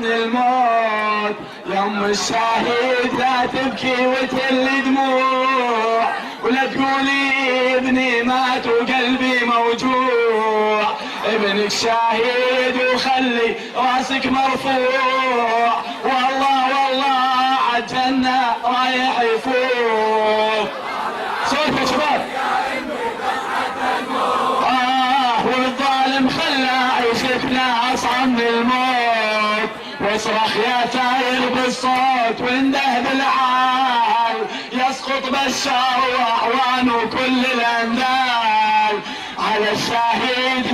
من الموت. يم الشهيد لا تبكي وتل دموع، ولا تقولي ابني مات وقلبي موجوع. ابنك شهيد وخلي راسك مرفوع، والله والله عالجنة رايح يفوق. صوت يا شباب. والظالم خلى عيشتنا اصعب من الموت، واصرخ يا ثاير بالصوت وانده بالعال، يسقط بشار واعوانه كل الاندال على الشهيد.